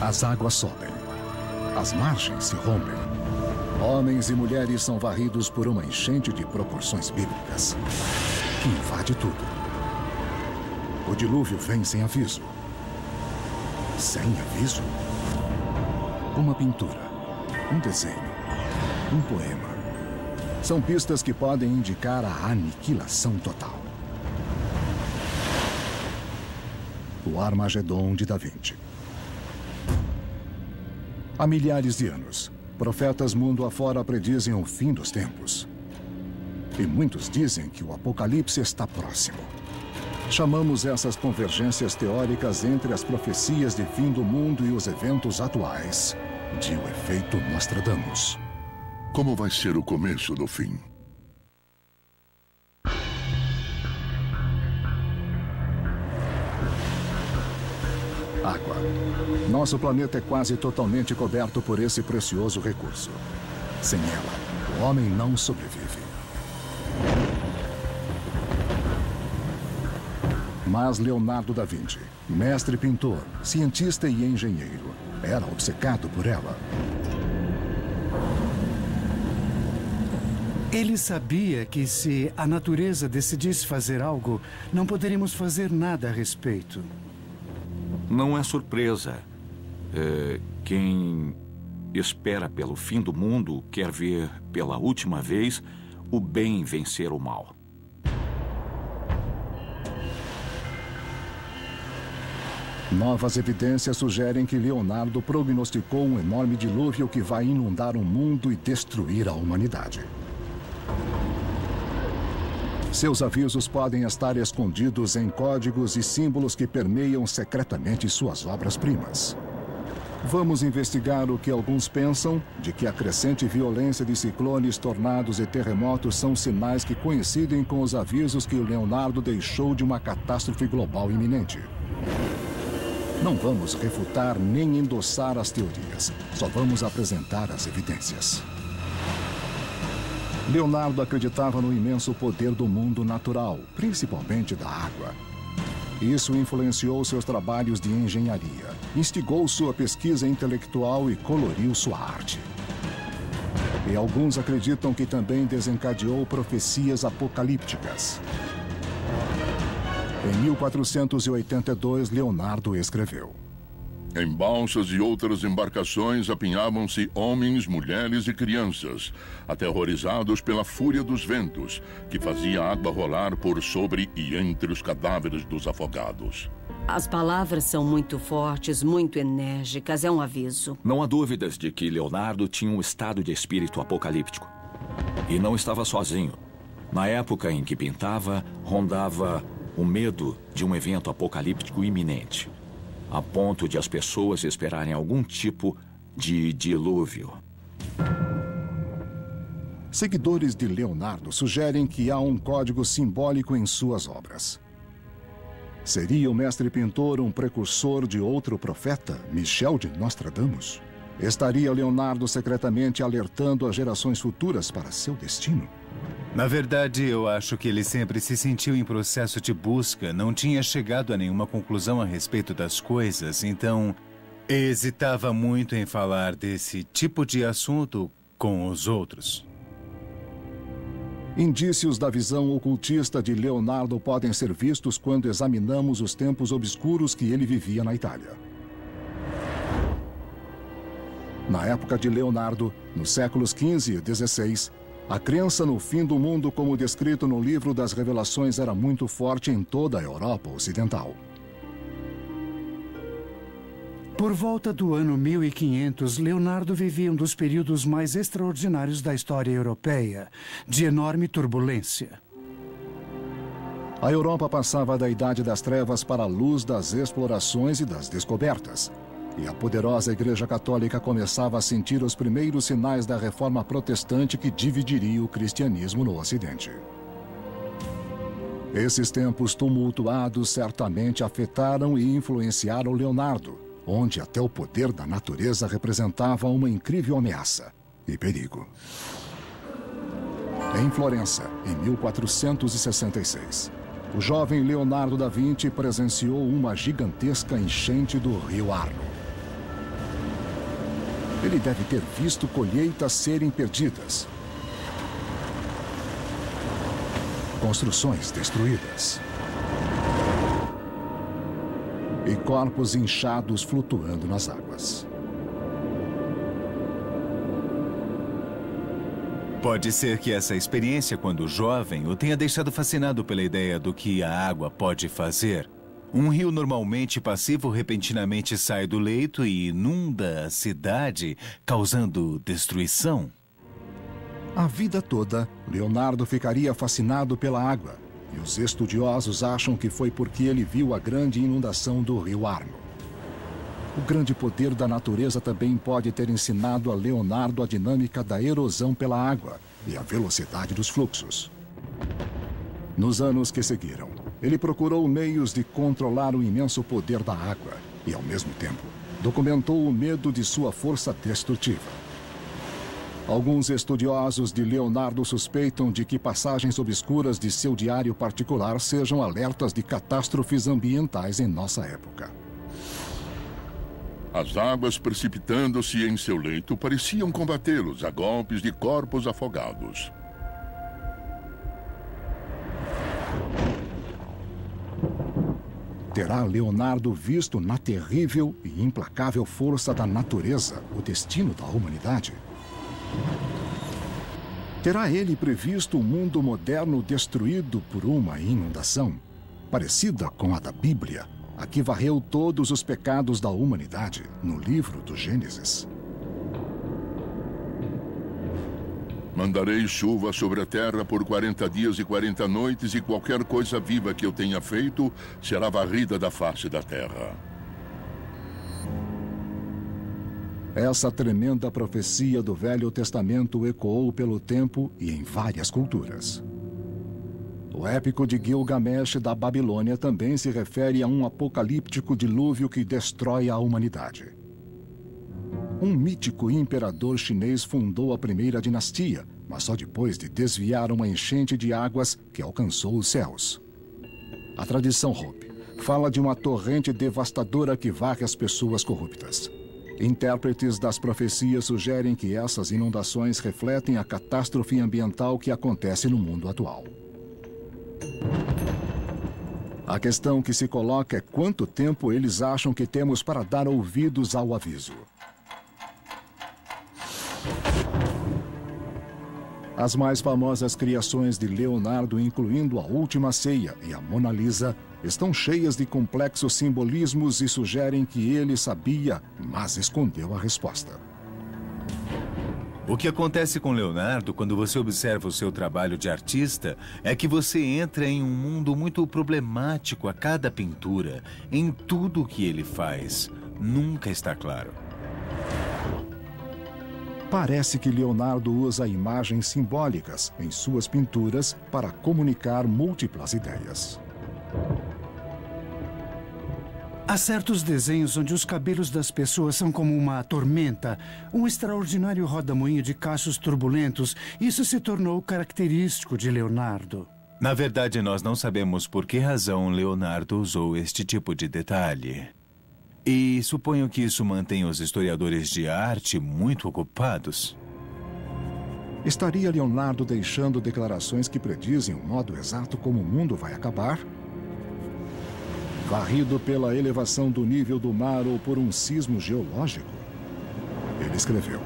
As águas sobem. As margens se rompem. Homens e mulheres são varridos por uma enchente de proporções bíblicas, que invade tudo. O dilúvio vem sem aviso. Sem aviso? Uma pintura, um desenho, um poema. São pistas que podem indicar a aniquilação total. O Armagedon de Da Vinci. Há milhares de anos, profetas mundo afora predizem o fim dos tempos. E muitos dizem que o apocalipse está próximo. Chamamos essas convergências teóricas entre as profecias de fim do mundo e os eventos atuais de o efeito Nostradamus. Como vai ser o começo do fim? Água. Nosso planeta é quase totalmente coberto por esse precioso recurso. Sem ela, o homem não sobrevive. Mas Leonardo da Vinci, mestre pintor, cientista e engenheiro, era obcecado por ela. Ele sabia que se a natureza decidisse fazer algo, não poderíamos fazer nada a respeito. Não é surpresa. Quem espera pelo fim do mundo quer ver, pela última vez, o bem vencer o mal. Novas evidências sugerem que Leonardo prognosticou um enorme dilúvio que vai inundar o mundo e destruir a humanidade. Seus avisos podem estar escondidos em códigos e símbolos que permeiam secretamente suas obras-primas. Vamos investigar o que alguns pensam de que a crescente violência de ciclones, tornados e terremotos são sinais que coincidem com os avisos que Leonardo deixou de uma catástrofe global iminente. Não vamos refutar nem endossar as teorias, só vamos apresentar as evidências. Leonardo acreditava no imenso poder do mundo natural, principalmente da água. Isso influenciou seus trabalhos de engenharia, instigou sua pesquisa intelectual e coloriu sua arte. E alguns acreditam que também desencadeou profecias apocalípticas. Em 1482, Leonardo escreveu: Em balsas e outras embarcações apinhavam-se homens, mulheres e crianças, aterrorizados pela fúria dos ventos, que fazia a água rolar por sobre e entre os cadáveres dos afogados. As palavras são muito fortes, muito enérgicas, é um aviso. Não há dúvidas de que Leonardo tinha um estado de espírito apocalíptico. E não estava sozinho. Na época em que pintava, rondava o medo de um evento apocalíptico iminente, a ponto de as pessoas esperarem algum tipo de dilúvio. Seguidores de Leonardo sugerem que há um código simbólico em suas obras. Seria o mestre pintor um precursor de outro profeta, Michel de Nostradamus? Estaria Leonardo secretamente alertando as gerações futuras para seu destino? Na verdade, eu acho que ele sempre se sentiu em processo de busca, não tinha chegado a nenhuma conclusão a respeito das coisas, então hesitava muito em falar desse tipo de assunto com os outros. Indícios da visão ocultista de Leonardo podem ser vistos quando examinamos os tempos obscuros que ele vivia na Itália. Na época de Leonardo, nos séculos XV e XVI, a crença no fim do mundo, como descrito no livro das Revelações, era muito forte em toda a Europa Ocidental. Por volta do ano 1500, Leonardo vivia um dos períodos mais extraordinários da história europeia, de enorme turbulência. A Europa passava da Idade das Trevas para a luz das explorações e das descobertas. E a poderosa Igreja Católica começava a sentir os primeiros sinais da reforma protestante que dividiria o cristianismo no Ocidente. Esses tempos tumultuados certamente afetaram e influenciaram Leonardo, onde até o poder da natureza representava uma incrível ameaça e perigo. Em Florença, em 1466, o jovem Leonardo da Vinci presenciou uma gigantesca enchente do rio Arno. Ele deve ter visto colheitas serem perdidas, construções destruídas e corpos inchados flutuando nas águas. Pode ser que essa experiência, quando jovem, o tenha deixado fascinado pela ideia do que a água pode fazer. Um rio normalmente passivo repentinamente sai do leito e inunda a cidade, causando destruição. A vida toda, Leonardo ficaria fascinado pela água, e os estudiosos acham que foi porque ele viu a grande inundação do rio Arno. O grande poder da natureza também pode ter ensinado a Leonardo a dinâmica da erosão pela água e a velocidade dos fluxos. Nos anos que seguiram, ele procurou meios de controlar o imenso poder da água e, ao mesmo tempo, documentou o medo de sua força destrutiva. Alguns estudiosos de Leonardo suspeitam de que passagens obscuras de seu diário particular sejam alertas de catástrofes ambientais em nossa época. As águas precipitando-se em seu leito pareciam combatê-los a golpes de corpos afogados. Terá Leonardo visto na terrível e implacável força da natureza o destino da humanidade? Terá ele previsto um mundo moderno destruído por uma inundação, parecida com a da Bíblia, a que varreu todos os pecados da humanidade no livro do Gênesis? Mandarei chuva sobre a terra por 40 dias e 40 noites, e qualquer coisa viva que eu tenha feito será varrida da face da terra. Essa tremenda profecia do Velho Testamento ecoou pelo tempo e em várias culturas. O épico de Gilgamesh da Babilônia também se refere a um apocalíptico dilúvio que destrói a humanidade. Um mítico imperador chinês fundou a primeira dinastia, mas só depois de desviar uma enchente de águas que alcançou os céus. A tradição Hopi fala de uma torrente devastadora que varre as pessoas corruptas. Intérpretes das profecias sugerem que essas inundações refletem a catástrofe ambiental que acontece no mundo atual. A questão que se coloca é quanto tempo eles acham que temos para dar ouvidos ao aviso. As mais famosas criações de Leonardo, incluindo a Última Ceia e a Mona Lisa, estão cheias de complexos simbolismos e sugerem que ele sabia, mas escondeu a resposta. O que acontece com Leonardo quando você observa o seu trabalho de artista é que você entra em um mundo muito problemático a cada pintura. Em tudo o que ele faz, nunca está claro. Parece que Leonardo usa imagens simbólicas em suas pinturas para comunicar múltiplas ideias. Há certos desenhos onde os cabelos das pessoas são como uma tormenta, um extraordinário rodamuinho de cachos turbulentos. Isso se tornou característico de Leonardo. Na verdade, nós não sabemos por que razão Leonardo usou este tipo de detalhe. E suponho que isso mantém os historiadores de arte muito ocupados. Estaria Leonardo deixando declarações que predizem o modo exato como o mundo vai acabar? Varrido pela elevação do nível do mar ou por um sismo geológico? Ele escreveu: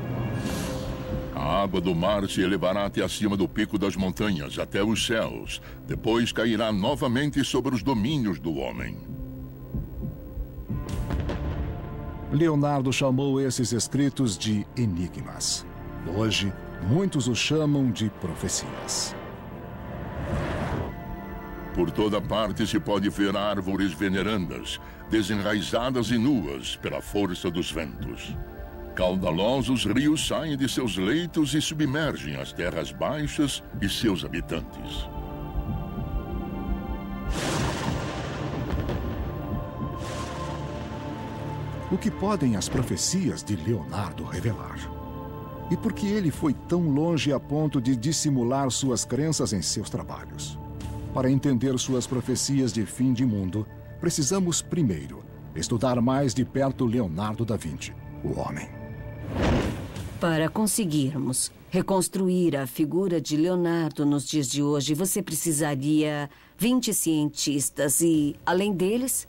A água do mar se elevará até acima do pico das montanhas, até os céus. Depois cairá novamente sobre os domínios do homem. Leonardo chamou esses escritos de enigmas. Hoje, muitos os chamam de profecias. Por toda parte se pode ver árvores venerandas, desenraizadas e nuas pela força dos ventos. Caudalosos rios saem de seus leitos e submergem as terras baixas e seus habitantes. O que podem as profecias de Leonardo revelar? E por que ele foi tão longe a ponto de dissimular suas crenças em seus trabalhos? Para entender suas profecias de fim de mundo, precisamos primeiro estudar mais de perto Leonardo da Vinci, o homem. Para conseguirmos reconstruir a figura de Leonardo nos dias de hoje, você precisaria 20 cientistas e, além deles,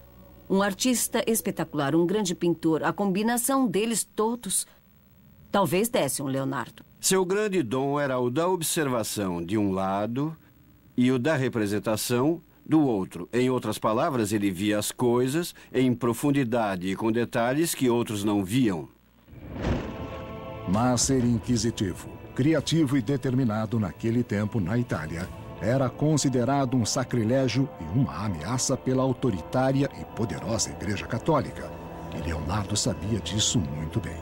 um artista espetacular, um grande pintor. A combinação deles todos talvez desse um Leonardo. Seu grande dom era o da observação de um lado e o da representação do outro. Em outras palavras, ele via as coisas em profundidade e com detalhes que outros não viam. Mas ser inquisitivo, criativo e determinado naquele tempo na Itália era considerado um sacrilégio e uma ameaça pela autoritária e poderosa Igreja Católica. E Leonardo sabia disso muito bem.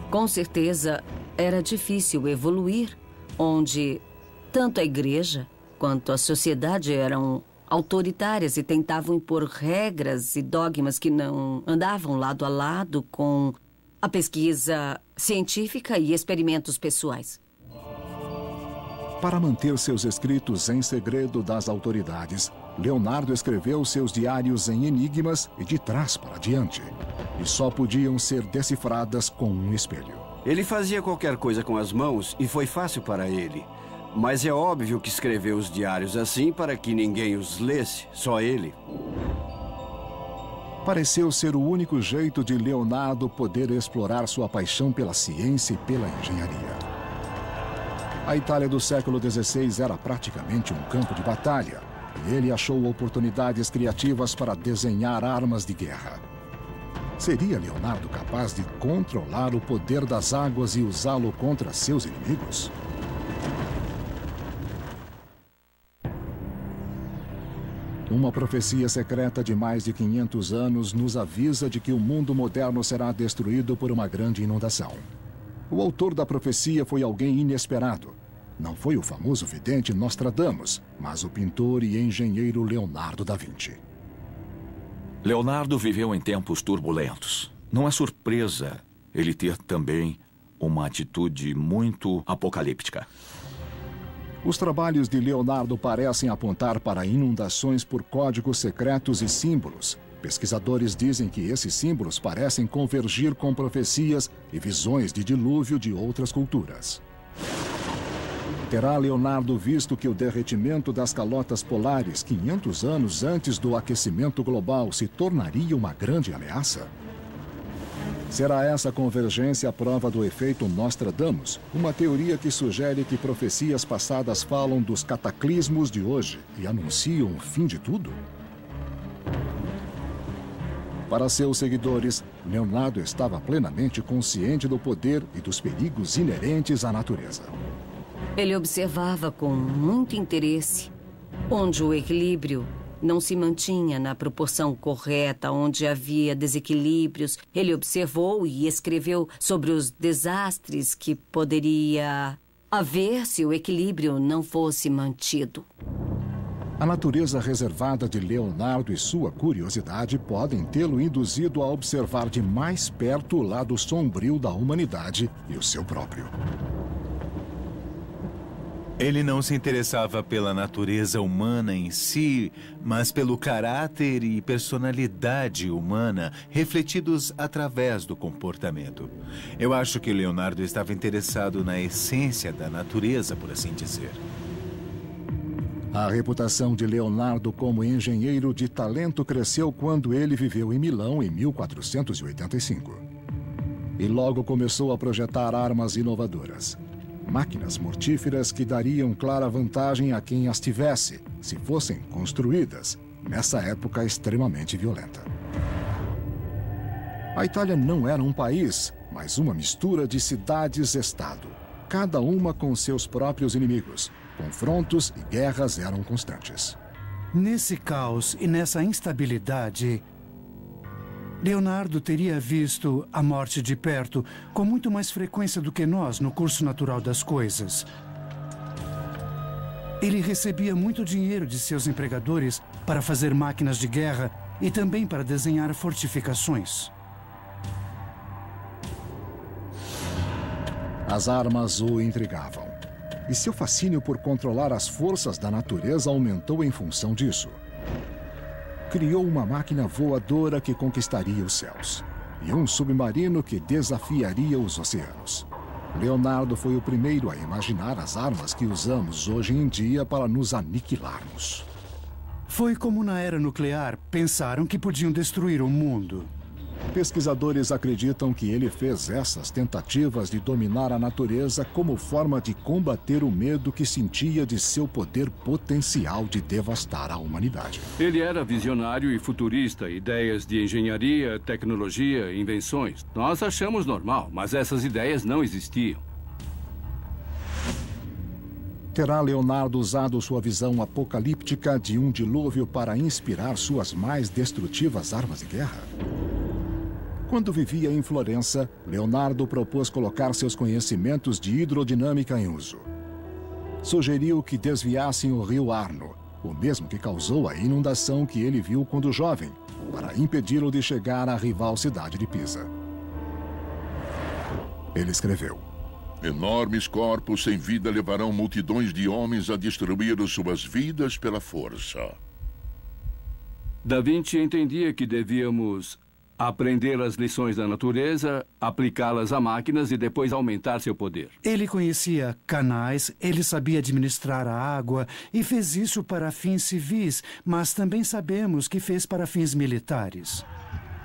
Com certeza, era difícil evoluir onde tanto a Igreja quanto a sociedade eram autoritárias e tentavam impor regras e dogmas que não andavam lado a lado com a pesquisa científica e experimentos pessoais. Para manter seus escritos em segredo das autoridades, Leonardo escreveu seus diários em enigmas e de trás para diante, e só podiam ser decifradas com um espelho. Ele fazia qualquer coisa com as mãos e foi fácil para ele. Mas é óbvio que escreveu os diários assim para que ninguém os lesse, só ele. Pareceu ser o único jeito de Leonardo poder explorar sua paixão pela ciência e pela engenharia. A Itália do século XVI era praticamente um campo de batalha, e ele achou oportunidades criativas para desenhar armas de guerra. Seria Leonardo capaz de controlar o poder das águas e usá-lo contra seus inimigos? Uma profecia secreta de mais de 500 anos nos avisa de que o mundo moderno será destruído por uma grande inundação. O autor da profecia foi alguém inesperado. Não foi o famoso vidente Nostradamus, mas o pintor e engenheiro Leonardo da Vinci. Leonardo viveu em tempos turbulentos. Não é surpresa ele ter também uma atitude muito apocalíptica. Os trabalhos de Leonardo parecem apontar para inundações por códigos secretos e símbolos. Pesquisadores dizem que esses símbolos parecem convergir com profecias e visões de dilúvio de outras culturas. Terá Leonardo visto que o derretimento das calotas polares 500 anos antes do aquecimento global se tornaria uma grande ameaça? Será essa convergência a prova do efeito Nostradamus, uma teoria que sugere que profecias passadas falam dos cataclismos de hoje e anunciam o fim de tudo? Para seus seguidores, Leonardo estava plenamente consciente do poder e dos perigos inerentes à natureza. Ele observava com muito interesse onde o equilíbrio não se mantinha na proporção correta, onde havia desequilíbrios. Ele observou e escreveu sobre os desastres que poderia haver se o equilíbrio não fosse mantido. A natureza reservada de Leonardo e sua curiosidade podem tê-lo induzido a observar de mais perto o lado sombrio da humanidade e o seu próprio. Ele não se interessava pela natureza humana em si, mas pelo caráter e personalidade humana refletidos através do comportamento. Eu acho que Leonardo estava interessado na essência da natureza, por assim dizer. A reputação de Leonardo como engenheiro de talento cresceu quando ele viveu em Milão em 1485. E logo começou a projetar armas inovadoras. Máquinas mortíferas que dariam clara vantagem a quem as tivesse, se fossem construídas, nessa época extremamente violenta. A Itália não era um país, mas uma mistura de cidades-estado, cada uma com seus próprios inimigos. Confrontos e guerras eram constantes. Nesse caos e nessa instabilidade, Leonardo teria visto a morte de perto com muito mais frequência do que nós no curso natural das coisas. Ele recebia muito dinheiro de seus empregadores para fazer máquinas de guerra e também para desenhar fortificações. As armas o intrigavam. E seu fascínio por controlar as forças da natureza aumentou em função disso. Criou uma máquina voadora que conquistaria os céus e um submarino que desafiaria os oceanos. Leonardo foi o primeiro a imaginar as armas que usamos hoje em dia para nos aniquilarmos. Foi como na era nuclear, pensaram que podiam destruir o mundo. Pesquisadores acreditam que ele fez essas tentativas de dominar a natureza como forma de combater o medo que sentia de seu poder potencial de devastar a humanidade. Ele era visionário e futurista, ideias de engenharia, tecnologia, invenções. Nós achamos normal, mas essas ideias não existiam. Terá Leonardo usado sua visão apocalíptica de um dilúvio para inspirar suas mais destrutivas armas de guerra? Quando vivia em Florença, Leonardo propôs colocar seus conhecimentos de hidrodinâmica em uso. Sugeriu que desviassem o rio Arno, o mesmo que causou a inundação que ele viu quando jovem, para impedi-lo de chegar à rival cidade de Pisa. Ele escreveu: enormes corpos sem vida levarão multidões de homens a destruir suas vidas pela força. Da Vinci entendia que devíamos aprender as lições da natureza, aplicá-las a máquinas e depois aumentar seu poder. Ele conhecia canais, ele sabia administrar a água e fez isso para fins civis, mas também sabemos que fez para fins militares.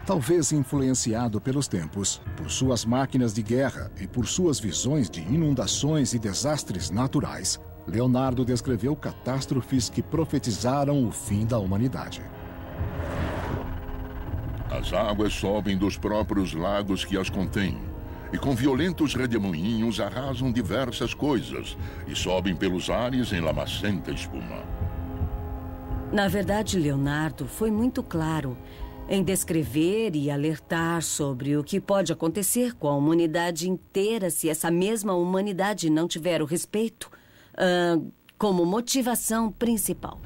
Talvez influenciado pelos tempos, por suas máquinas de guerra e por suas visões de inundações e desastres naturais, Leonardo descreveu catástrofes que profetizaram o fim da humanidade. As águas sobem dos próprios lagos que as contêm, e com violentos redemoinhos arrasam diversas coisas e sobem pelos ares em lamacenta espuma. Na verdade, Leonardo foi muito claro em descrever e alertar sobre o que pode acontecer com a humanidade inteira se essa mesma humanidade não tiver o respeito como motivação principal.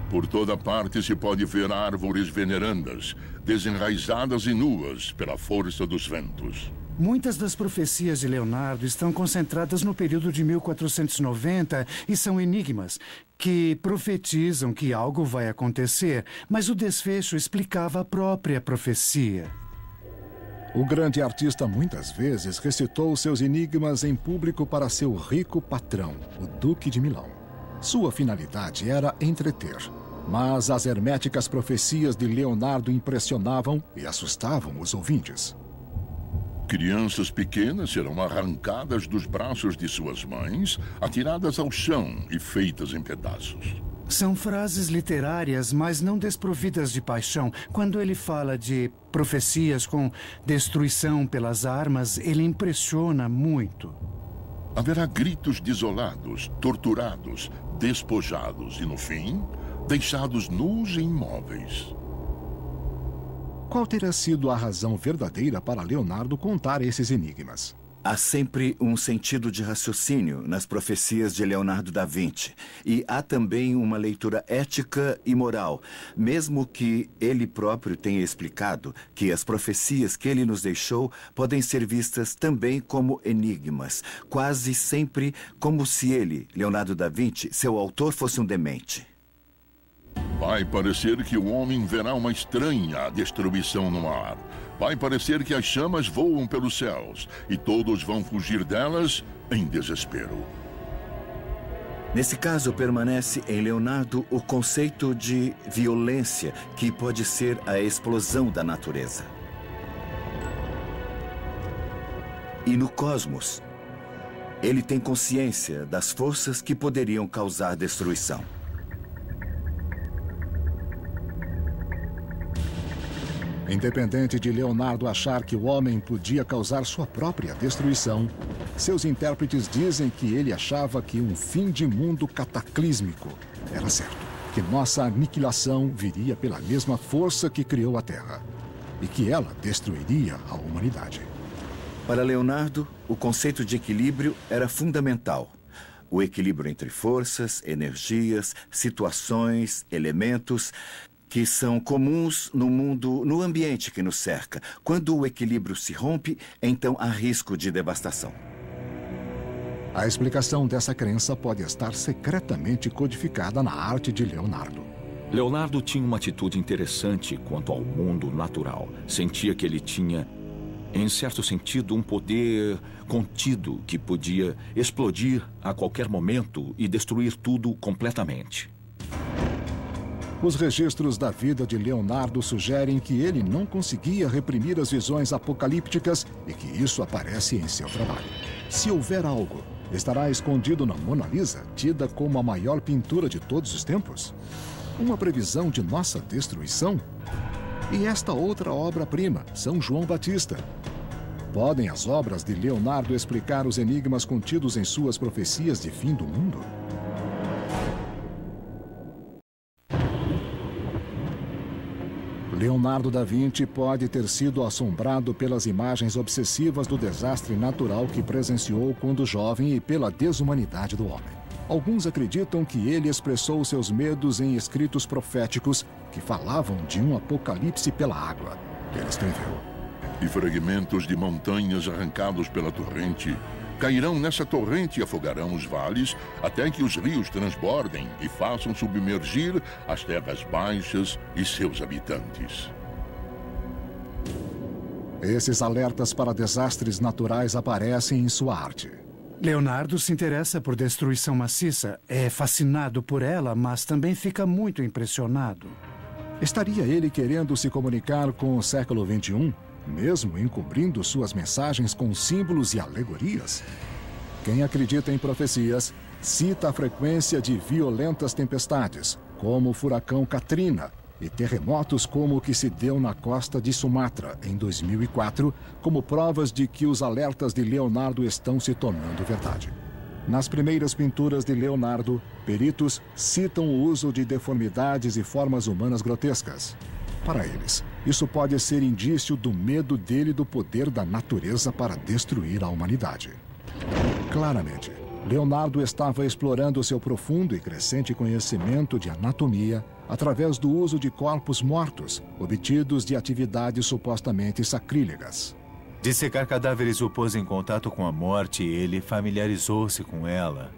Por toda parte se pode ver árvores venerandas, desenraizadas e nuas pela força dos ventos. Muitas das profecias de Leonardo estão concentradas no período de 1490 e são enigmas que profetizam que algo vai acontecer, mas o desfecho explicava a própria profecia. O grande artista muitas vezes recitou seus enigmas em público para seu rico patrão, o Duque de Milão. Sua finalidade era entreter, mas as herméticas profecias de Leonardo impressionavam e assustavam os ouvintes. Crianças pequenas serão arrancadas dos braços de suas mães, atiradas ao chão e feitas em pedaços. São frases literárias, mas não desprovidas de paixão. Quando ele fala de profecias com destruição pelas armas, ele impressiona muito. Haverá gritos desolados, torturados, despojados e, no fim, deixados nus e imóveis. Qual terá sido a razão verdadeira para Leonardo contar esses enigmas? Há sempre um sentido de raciocínio nas profecias de Leonardo da Vinci. E há também uma leitura ética e moral, mesmo que ele próprio tenha explicado que as profecias que ele nos deixou podem ser vistas também como enigmas, quase sempre como se ele, Leonardo da Vinci, seu autor, fosse um demente. Vai parecer que o homem verá uma estranha destruição no mar. Vai parecer que as chamas voam pelos céus e todos vão fugir delas em desespero. Nesse caso, permanece em Leonardo o conceito de violência, que pode ser a explosão da natureza. E no cosmos, ele tem consciência das forças que poderiam causar destruição. Independente de Leonardo achar que o homem podia causar sua própria destruição, seus intérpretes dizem que ele achava que um fim de mundo cataclísmico era certo, que nossa aniquilação viria pela mesma força que criou a Terra e que ela destruiria a humanidade. Para Leonardo, o conceito de equilíbrio era fundamental. O equilíbrio entre forças, energias, situações, elementos que são comuns no mundo, no ambiente que nos cerca. Quando o equilíbrio se rompe, então há risco de devastação. A explicação dessa crença pode estar secretamente codificada na arte de Leonardo. Leonardo tinha uma atitude interessante quanto ao mundo natural. Sentia que ele tinha em certo sentido, um poder contido que podia explodir a qualquer momento e destruir tudo completamente. Os registros da vida de Leonardo sugerem que ele não conseguia reprimir as visões apocalípticas e que isso aparece em seu trabalho. Se houver algo, estará escondido na Mona Lisa, tida como a maior pintura de todos os tempos? Uma previsão de nossa destruição? E esta outra obra-prima, São João Batista? Podem as obras de Leonardo explicar os enigmas contidos em suas profecias de fim do mundo? Leonardo da Vinci pode ter sido assombrado pelas imagens obsessivas do desastre natural que presenciou quando jovem e pela desumanidade do homem. Alguns acreditam que ele expressou seus medos em escritos proféticos que falavam de um apocalipse pela água. Ele escreveu: "E fragmentos de montanhas arrancados pela torrente cairão nessa torrente e afogarão os vales, até que os rios transbordem e façam submergir as terras baixas e seus habitantes." Esses alertas para desastres naturais aparecem em sua arte. Leonardo se interessa por destruição maciça, é fascinado por ela, mas também fica muito impressionado. Estaria ele querendo se comunicar com o século XXI? Mesmo encobrindo suas mensagens com símbolos e alegorias? Quem acredita em profecias cita a frequência de violentas tempestades, como o furacão Katrina, e terremotos como o que se deu na costa de Sumatra em 2004, como provas de que os alertas de Leonardo estão se tornando verdade. Nas primeiras pinturas de Leonardo, peritos citam o uso de deformidades e formas humanas grotescas. Para eles, isso pode ser indício do medo dele do poder da natureza para destruir a humanidade. Claramente, Leonardo estava explorando seu profundo e crescente conhecimento de anatomia através do uso de corpos mortos, obtidos de atividades supostamente sacrílegas. Dissecar cadáveres o pôs em contato com a morte e ele familiarizou-se com ela.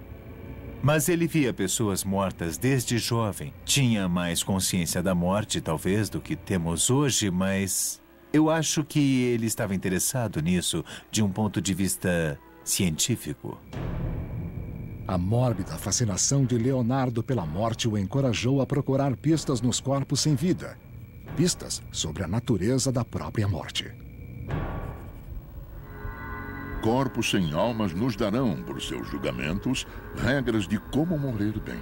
Mas ele via pessoas mortas desde jovem. Tinha mais consciência da morte, talvez, do que temos hoje, mas eu acho que ele estava interessado nisso de um ponto de vista científico. A mórbida fascinação de Leonardo pela morte o encorajou a procurar pistas nos corpos sem vida. Pistas sobre a natureza da própria morte. Corpos sem almas nos darão, por seus julgamentos, regras de como morrer bem.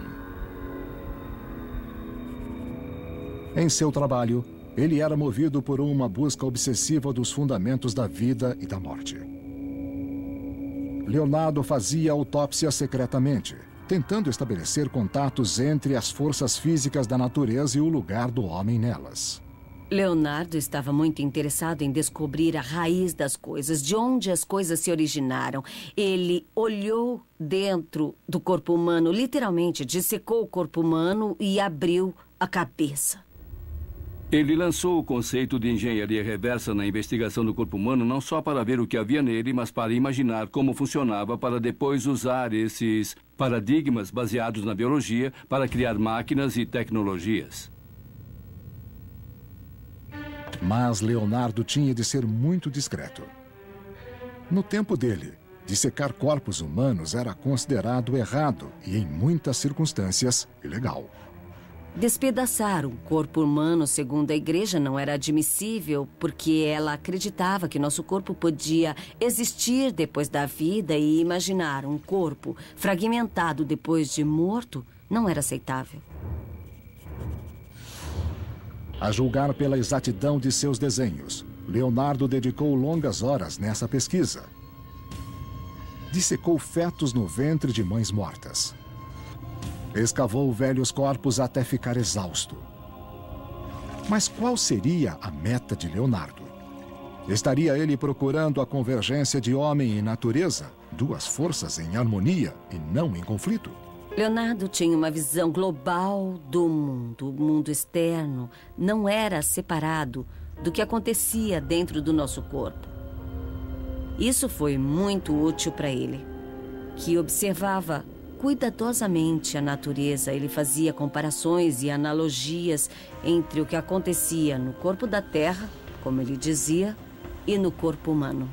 Em seu trabalho, ele era movido por uma busca obsessiva dos fundamentos da vida e da morte. Leonardo fazia autópsias secretamente, tentando estabelecer contatos entre as forças físicas da natureza e o lugar do homem nelas. Leonardo estava muito interessado em descobrir a raiz das coisas, de onde as coisas se originaram. Ele olhou dentro do corpo humano, literalmente dissecou o corpo humano e abriu a cabeça. Ele lançou o conceito de engenharia reversa na investigação do corpo humano não só para ver o que havia nele, mas para imaginar como funcionava para depois usar esses paradigmas baseados na biologia para criar máquinas e tecnologias. Mas Leonardo tinha de ser muito discreto. No tempo dele, dissecar corpos humanos era considerado errado e, em muitas circunstâncias, ilegal. Despedaçar um corpo humano, segundo a igreja, não era admissível porque ela acreditava que nosso corpo podia existir depois da vida e imaginar um corpo fragmentado depois de morto não era aceitável. A julgar pela exatidão de seus desenhos, Leonardo dedicou longas horas nessa pesquisa. Dissecou fetos no ventre de mães mortas. Escavou velhos corpos até ficar exausto. Mas qual seria a meta de Leonardo? Estaria ele procurando a convergência de homem e natureza, duas forças em harmonia e não em conflito? Leonardo tinha uma visão global do mundo. O mundo externo não era separado do que acontecia dentro do nosso corpo. Isso foi muito útil para ele, que observava cuidadosamente a natureza. Ele fazia comparações e analogias entre o que acontecia no corpo da Terra, como ele dizia, e no corpo humano.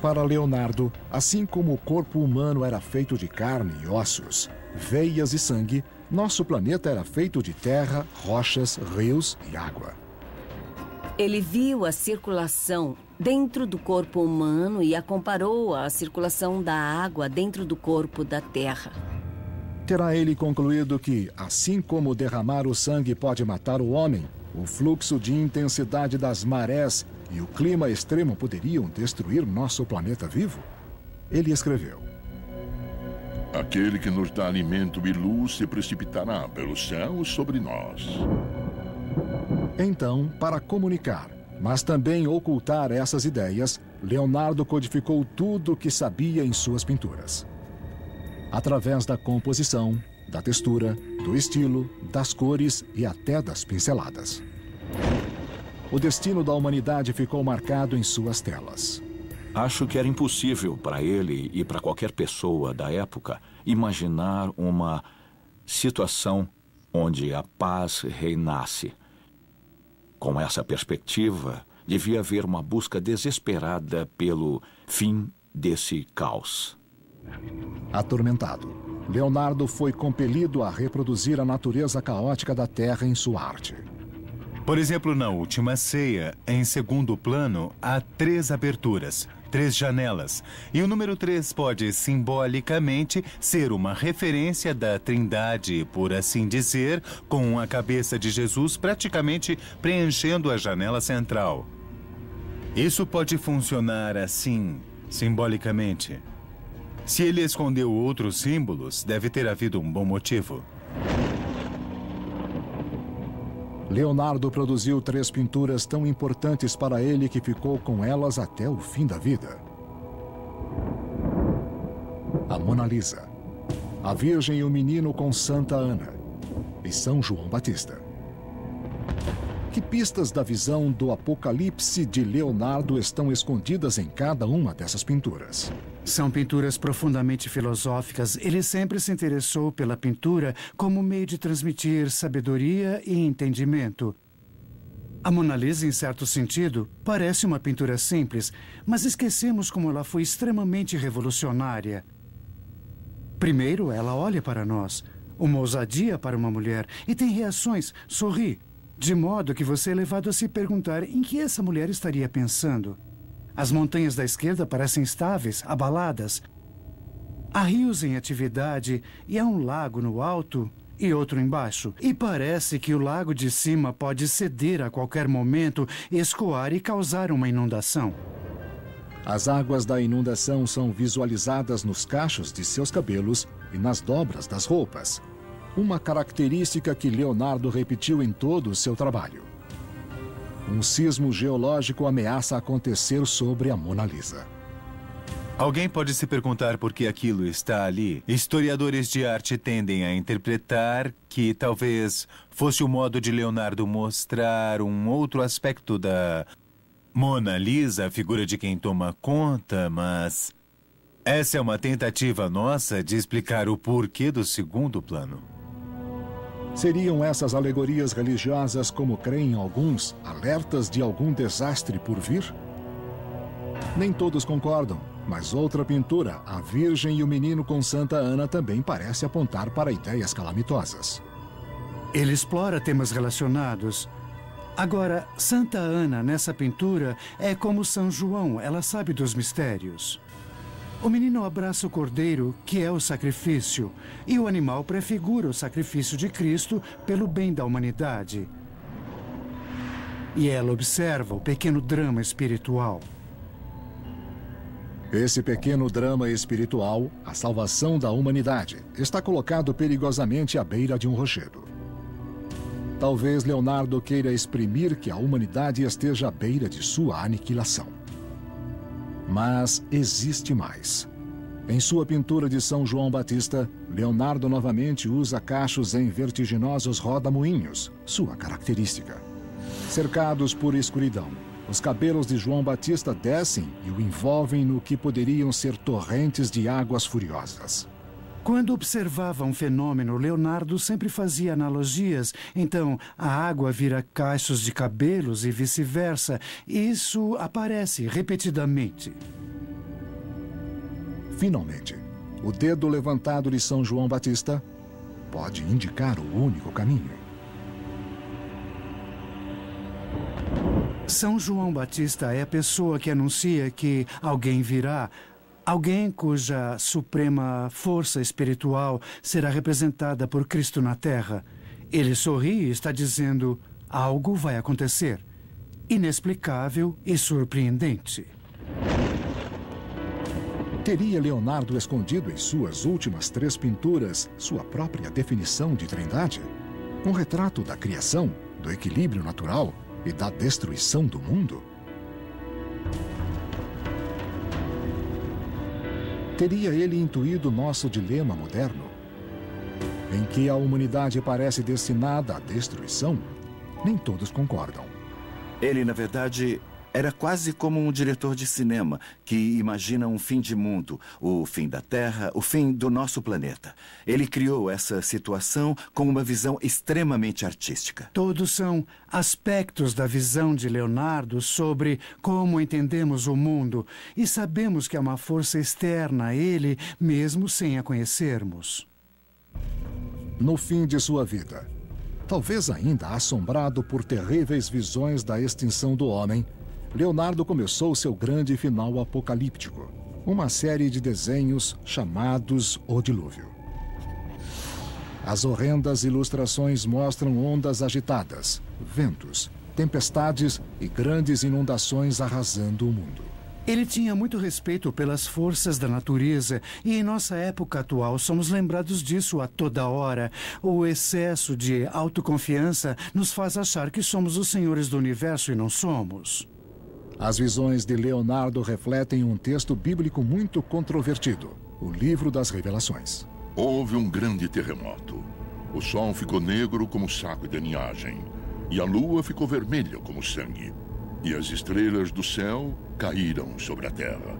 Para Leonardo, assim como o corpo humano era feito de carne e ossos, veias e sangue, nosso planeta era feito de terra, rochas, rios e água. Ele viu a circulação dentro do corpo humano e a comparou à circulação da água dentro do corpo da terra. Terá ele concluído que, assim como derramar o sangue pode matar o homem, o fluxo de intensidade das marés e o clima extremo poderiam destruir nosso planeta vivo? Ele escreveu: Aquele que nos dá alimento e luz se precipitará pelos céus sobre nós. Então, para comunicar, mas também ocultar essas ideias, Leonardo codificou tudo o que sabia em suas pinturas. Através da composição, da textura, do estilo, das cores e até das pinceladas. O destino da humanidade ficou marcado em suas telas. Acho que era impossível para ele e para qualquer pessoa da época imaginar uma situação onde a paz reinasse. Com essa perspectiva, devia haver uma busca desesperada pelo fim desse caos. Atormentado, Leonardo foi compelido a reproduzir a natureza caótica da Terra em sua arte. Por exemplo, na Última Ceia, em segundo plano, há 3 aberturas, 3 janelas. E o número 3 pode, simbolicamente, ser uma referência da Trindade, por assim dizer, com a cabeça de Jesus praticamente preenchendo a janela central. Isso pode funcionar assim, simbolicamente. Se ele escondeu outros símbolos, deve ter havido um bom motivo. Leonardo produziu 3 pinturas tão importantes para ele que ficou com elas até o fim da vida. A Mona Lisa, a Virgem e o Menino com Santa Ana e São João Batista. Que pistas da visão do Apocalipse de Leonardo estão escondidas em cada uma dessas pinturas? São pinturas profundamente filosóficas. Ele sempre se interessou pela pintura como meio de transmitir sabedoria e entendimento. A Mona Lisa, em certo sentido, parece uma pintura simples, mas esquecemos como ela foi extremamente revolucionária. Primeiro, ela olha para nós, uma ousadia para uma mulher, e tem reações, sorri, de modo que você é levado a se perguntar em que essa mulher estaria pensando. As montanhas da esquerda parecem estáveis, abaladas. Há rios em atividade e há um lago no alto e outro embaixo. E parece que o lago de cima pode ceder a qualquer momento, escoar e causar uma inundação. As águas da inundação são visualizadas nos cachos de seus cabelos e nas dobras das roupas. Uma característica que Leonardo repetiu em todo o seu trabalho. Um sismo geológico ameaça acontecer sobre a Mona Lisa. Alguém pode se perguntar por que aquilo está ali. Historiadores de arte tendem a interpretar que talvez fosse o modo de Leonardo mostrar um outro aspecto da Mona Lisa, a figura de quem toma conta, mas essa é uma tentativa nossa de explicar o porquê do segundo plano. Seriam essas alegorias religiosas, como creem alguns, alertas de algum desastre por vir? Nem todos concordam, mas outra pintura, a Virgem e o Menino com Santa Ana, também parece apontar para ideias calamitosas. Ele explora temas relacionados. Agora, Santa Ana, nessa pintura, é como São João, ela sabe dos mistérios. O menino abraça o cordeiro, que é o sacrifício, e o animal prefigura o sacrifício de Cristo pelo bem da humanidade. E ela observa o pequeno drama espiritual. Esse pequeno drama espiritual, a salvação da humanidade, está colocado perigosamente à beira de um rochedo. Talvez Leonardo queira exprimir que a humanidade esteja à beira de sua aniquilação. Mas existe mais. Em sua pintura de São João Batista, Leonardo novamente usa cachos em vertiginosos rodamuinhos, sua característica. Cercados por escuridão, os cabelos de João Batista descem e o envolvem no que poderiam ser torrentes de águas furiosas. Quando observava um fenômeno, Leonardo sempre fazia analogias. Então, a água vira cachos de cabelos e vice-versa. Isso aparece repetidamente. Finalmente, o dedo levantado de São João Batista pode indicar o único caminho. São João Batista é a pessoa que anuncia que alguém virá, alguém cuja suprema força espiritual será representada por Cristo na Terra. Ele sorri e está dizendo: algo vai acontecer. Inexplicável e surpreendente. Teria Leonardo escondido em suas últimas 3 pinturas sua própria definição de trindade? Um retrato da criação, do equilíbrio natural e da destruição do mundo? Teria ele intuído nosso dilema moderno, em que a humanidade parece destinada à destruição? Nem todos concordam. Ele, na verdade, era quase como um diretor de cinema que imagina um fim de mundo, o fim da Terra, o fim do nosso planeta. Ele criou essa situação com uma visão extremamente artística. Todos são aspectos da visão de Leonardo sobre como entendemos o mundo e sabemos que há uma força externa a ele, mesmo sem a conhecermos. No fim de sua vida, talvez ainda assombrado por terríveis visões da extinção do homem, Leonardo começou seu grande final apocalíptico, uma série de desenhos chamados O Dilúvio. As horrendas ilustrações mostram ondas agitadas, ventos, tempestades e grandes inundações arrasando o mundo. Ele tinha muito respeito pelas forças da natureza e em nossa época atual somos lembrados disso a toda hora. O excesso de autoconfiança nos faz achar que somos os senhores do universo e não somos. As visões de Leonardo refletem um texto bíblico muito controvertido, o Livro das Revelações. Houve um grande terremoto. O sol ficou negro como saco de ninhagem, e a lua ficou vermelha como sangue, e as estrelas do céu caíram sobre a terra.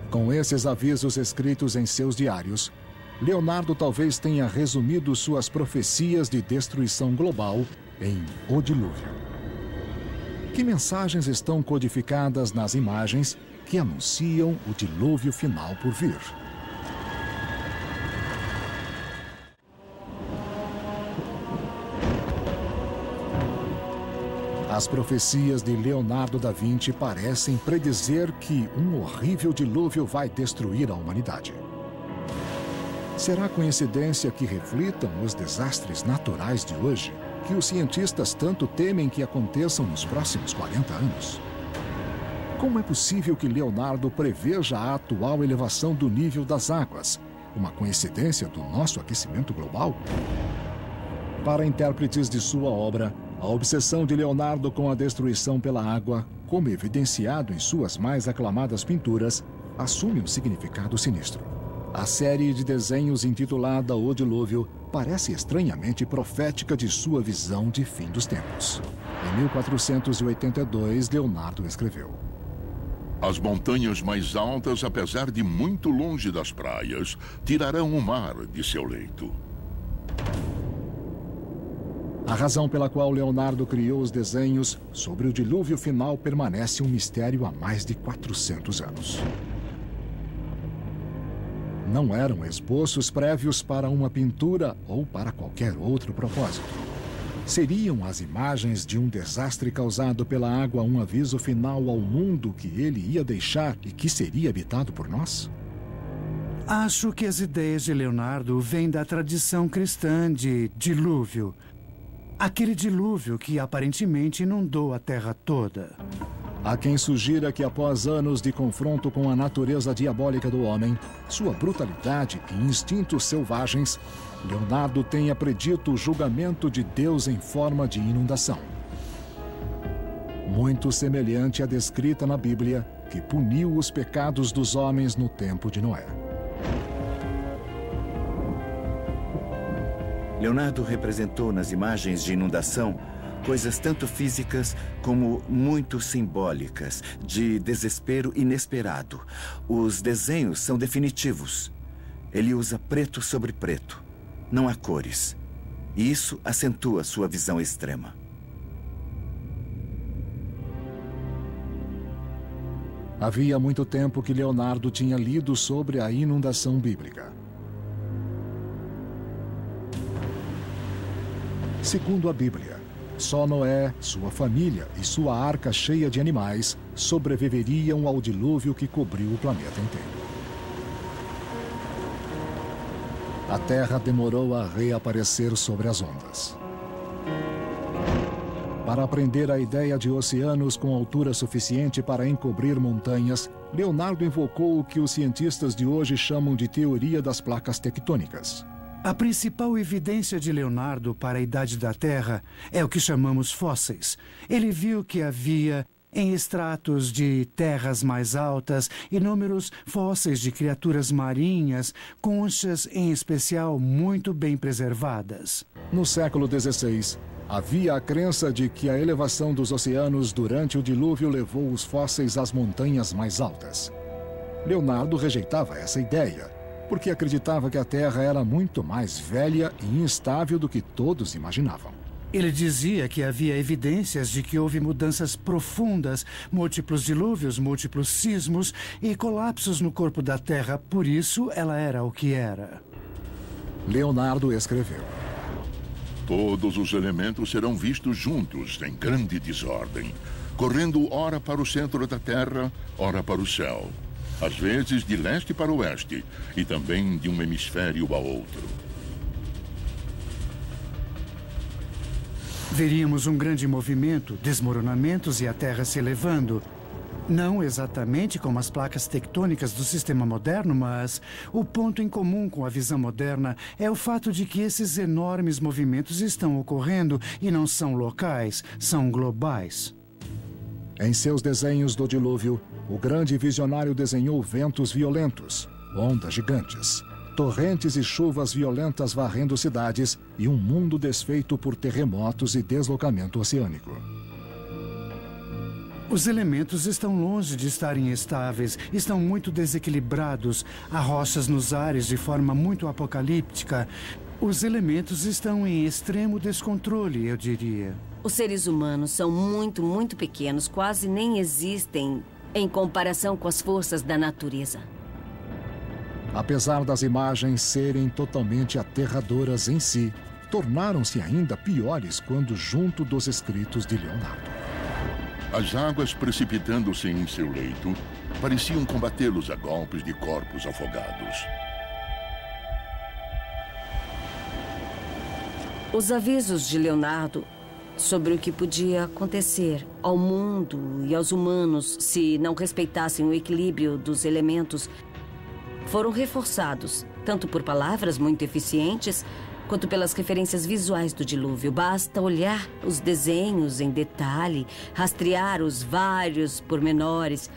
Com esses avisos escritos em seus diários, Leonardo talvez tenha resumido suas profecias de destruição global em O Dilúvio. Que mensagens estão codificadas nas imagens que anunciam o dilúvio final por vir? As profecias de Leonardo da Vinci parecem predizer que um horrível dilúvio vai destruir a humanidade. Será coincidência que reflitam os desastres naturais de hoje, que os cientistas tanto temem que aconteçam nos próximos 40 anos? Como é possível que Leonardo preveja a atual elevação do nível das águas? Uma coincidência do nosso aquecimento global? Para intérpretes de sua obra, a obsessão de Leonardo com a destruição pela água, como evidenciado em suas mais aclamadas pinturas, assume um significado sinistro. A série de desenhos intitulada O Dilúvio parece estranhamente profética de sua visão de fim dos tempos. Em 1482, Leonardo escreveu: As montanhas mais altas, apesar de muito longe das praias, tirarão o mar de seu leito. A razão pela qual Leonardo criou os desenhos sobre o dilúvio final permanece um mistério há mais de 400 anos. Não eram esboços prévios para uma pintura ou para qualquer outro propósito. Seriam as imagens de um desastre causado pela água um aviso final ao mundo que ele ia deixar e que seria habitado por nós? Acho que as ideias de Leonardo vêm da tradição cristã de dilúvio. Aquele dilúvio que aparentemente inundou a terra toda. Há quem sugira que após anos de confronto com a natureza diabólica do homem, sua brutalidade e instintos selvagens, Leonardo tenha predito o julgamento de Deus em forma de inundação. Muito semelhante à descrita na Bíblia, que puniu os pecados dos homens no tempo de Noé. Leonardo representou nas imagens de inundação coisas tanto físicas como muito simbólicas, de desespero inesperado. Os desenhos são definitivos. Ele usa preto sobre preto. Não há cores. E isso acentua sua visão extrema. Havia muito tempo que Leonardo tinha lido sobre a inundação bíblica. Segundo a Bíblia, só Noé, sua família e sua arca cheia de animais sobreviveriam ao dilúvio que cobriu o planeta inteiro. A Terra demorou a reaparecer sobre as ondas. Para aprender a ideia de oceanos com altura suficiente para encobrir montanhas, Leonardo invocou o que os cientistas de hoje chamam de teoria das placas tectônicas. A principal evidência de Leonardo para a idade da Terra é o que chamamos fósseis. Ele viu que havia, em estratos de terras mais altas, inúmeros fósseis de criaturas marinhas, conchas em especial muito bem preservadas. No século XVI, havia a crença de que a elevação dos oceanos durante o dilúvio levou os fósseis às montanhas mais altas. Leonardo rejeitava essa ideia, porque acreditava que a Terra era muito mais velha e instável do que todos imaginavam. Ele dizia que havia evidências de que houve mudanças profundas, múltiplos dilúvios, múltiplos sismos e colapsos no corpo da Terra. Por isso, ela era o que era. Leonardo escreveu: Todos os elementos serão vistos juntos, em grande desordem, correndo ora para o centro da Terra, ora para o céu. Às vezes de leste para oeste, e também de um hemisfério a outro. Veríamos um grande movimento, desmoronamentos e a Terra se elevando. Não exatamente como as placas tectônicas do sistema moderno, mas o ponto em comum com a visão moderna é o fato de que esses enormes movimentos estão ocorrendo e não são locais, são globais. Em seus desenhos do dilúvio, o grande visionário desenhou ventos violentos, ondas gigantes, torrentes e chuvas violentas varrendo cidades e um mundo desfeito por terremotos e deslocamento oceânico. Os elementos estão longe de estarem estáveis, estão muito desequilibrados, há rochas nos ares de forma muito apocalíptica. Os elementos estão em extremo descontrole, eu diria. Os seres humanos são muito, muito pequenos, quase nem existem em comparação com as forças da natureza. Apesar das imagens serem totalmente aterradoras em si, tornaram-se ainda piores quando junto dos escritos de Leonardo. As águas precipitando-se em seu leito pareciam combatê-los a golpes de corpos afogados. Os avisos de Leonardo sobre o que podia acontecer ao mundo e aos humanos se não respeitassem o equilíbrio dos elementos foram reforçados, tanto por palavras muito eficientes, quanto pelas referências visuais do dilúvio. Basta olhar os desenhos em detalhe, rastrear os vários pormenores,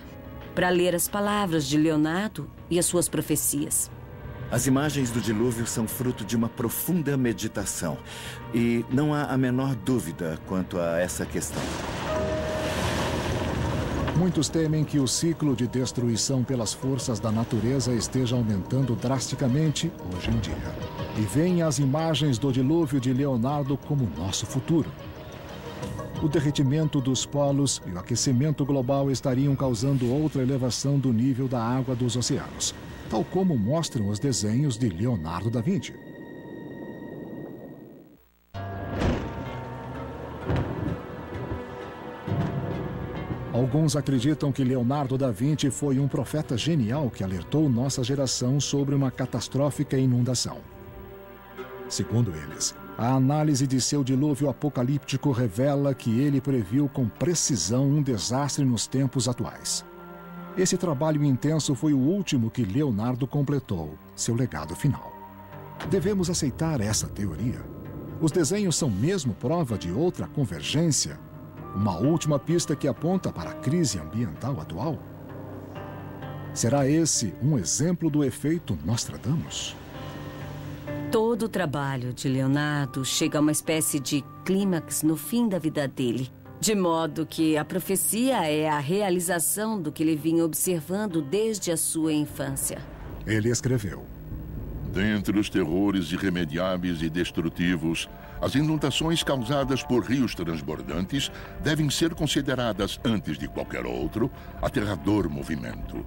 para ler as palavras de Leonardo e as suas profecias. As imagens do dilúvio são fruto de uma profunda meditação. E não há a menor dúvida quanto a essa questão. Muitos temem que o ciclo de destruição pelas forças da natureza esteja aumentando drasticamente hoje em dia. E veem as imagens do dilúvio de Leonardo como nosso futuro. O derretimento dos polos e o aquecimento global estariam causando outra elevação do nível da água dos oceanos, tal como mostram os desenhos de Leonardo da Vinci. Alguns acreditam que Leonardo da Vinci foi um profeta genial que alertou nossa geração sobre uma catastrófica inundação. Segundo eles, a análise de seu dilúvio apocalíptico revela que ele previu com precisão um desastre nos tempos atuais. Esse trabalho intenso foi o último que Leonardo completou, seu legado final. Devemos aceitar essa teoria? Os desenhos são mesmo prova de outra convergência? Uma última pista que aponta para a crise ambiental atual? Será esse um exemplo do efeito Nostradamus? Todo o trabalho de Leonardo chega a uma espécie de clímax no fim da vida dele. De modo que a profecia é a realização do que ele vinha observando desde a sua infância. Ele escreveu: Dentre os terrores irremediáveis e destrutivos, as inundações causadas por rios transbordantes devem ser consideradas, antes de qualquer outro, aterrador movimento.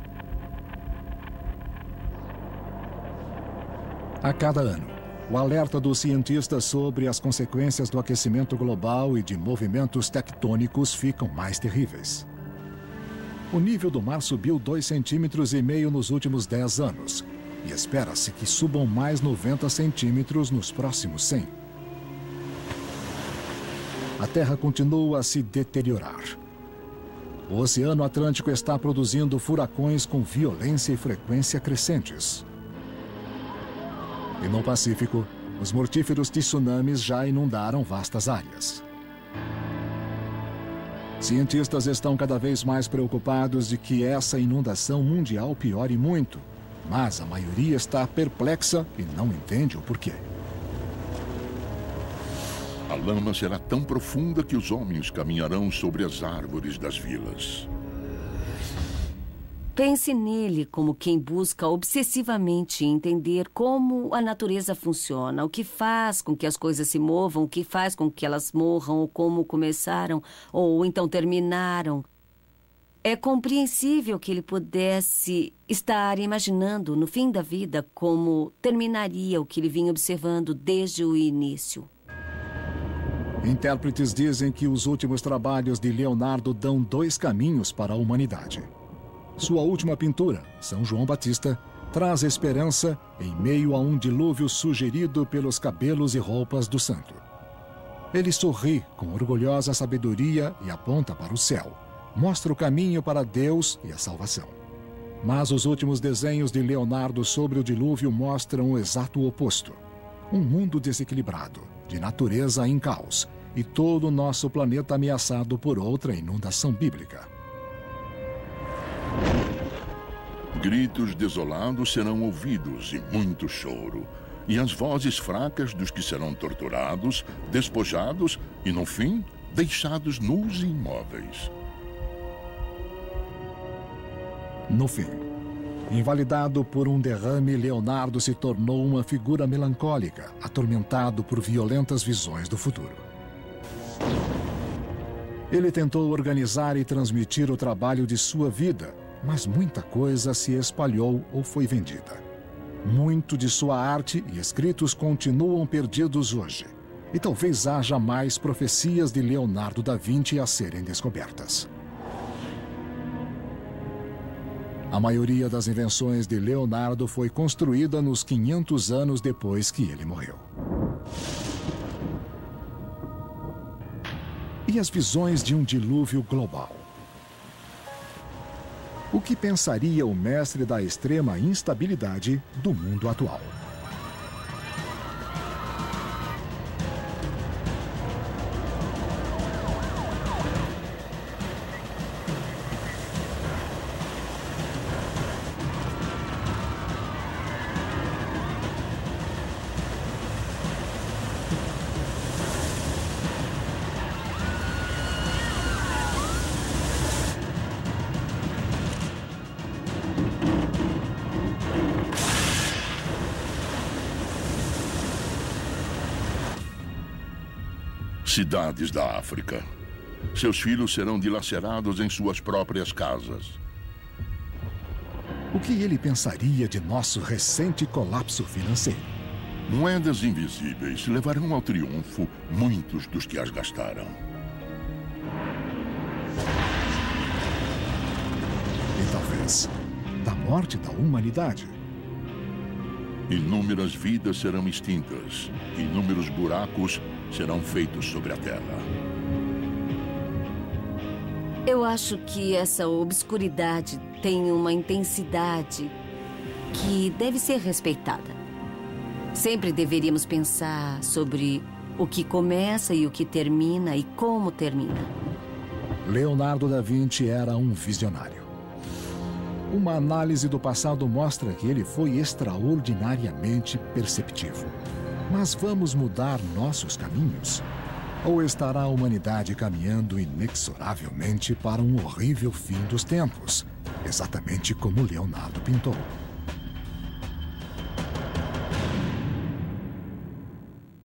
A cada ano, o alerta dos cientistas sobre as consequências do aquecimento global e de movimentos tectônicos ficam mais terríveis. O nível do mar subiu 2,5 centímetros nos últimos 10 anos e espera-se que subam mais 90 centímetros nos próximos 100. A Terra continua a se deteriorar. O Oceano Atlântico está produzindo furacões com violência e frequência crescentes. E no Pacífico, os mortíferos tsunamis já inundaram vastas áreas. Cientistas estão cada vez mais preocupados de que essa inundação mundial piore muito, mas a maioria está perplexa e não entende o porquê. A lama será tão profunda que os homens caminharão sobre as árvores das vilas. Pense nele como quem busca obsessivamente entender como a natureza funciona, o que faz com que as coisas se movam, o que faz com que elas morram, ou como começaram, ou então terminaram. É compreensível que ele pudesse estar imaginando, no fim da vida, como terminaria o que ele vinha observando desde o início. Intérpretes dizem que os últimos trabalhos de Leonardo dão 2 caminhos para a humanidade. Sua última pintura, São João Batista, traz esperança em meio a um dilúvio sugerido pelos cabelos e roupas do santo. Ele sorri com orgulhosa sabedoria e aponta para o céu. Mostra o caminho para Deus e a salvação. Mas os últimos desenhos de Leonardo sobre o dilúvio mostram o exato oposto. Um mundo desequilibrado, de natureza em caos, e todo o nosso planeta ameaçado por outra inundação bíblica. Gritos desolados serão ouvidos e muito choro, e as vozes fracas dos que serão torturados, despojados e, no fim, deixados nus e imóveis. No fim, invalidado por um derrame, Leonardo se tornou uma figura melancólica, atormentado por violentas visões do futuro. Ele tentou organizar e transmitir o trabalho de sua vida, mas muita coisa se espalhou ou foi vendida. Muito de sua arte e escritos continuam perdidos hoje, e talvez haja mais profecias de Leonardo da Vinci a serem descobertas. A maioria das invenções de Leonardo foi construída nos 500 anos depois que ele morreu. E as visões de um dilúvio global? O que pensaria o mestre da extrema instabilidade do mundo atual? Cidades da África. Seus filhos serão dilacerados em suas próprias casas. O que ele pensaria de nosso recente colapso financeiro? Moedas invisíveis levarão ao triunfo muitos dos que as gastaram. E talvez da morte da humanidade. Inúmeras vidas serão extintas. Inúmeros buracos serão feitos sobre a Terra. Eu acho que essa obscuridade tem uma intensidade que deve ser respeitada. Sempre deveríamos pensar sobre o que começa e o que termina e como termina. Leonardo da Vinci era um visionário. Uma análise do passado mostra que ele foi extraordinariamente perceptivo. Mas vamos mudar nossos caminhos? Ou estará a humanidade caminhando inexoravelmente para um horrível fim dos tempos, exatamente como Leonardo pintou?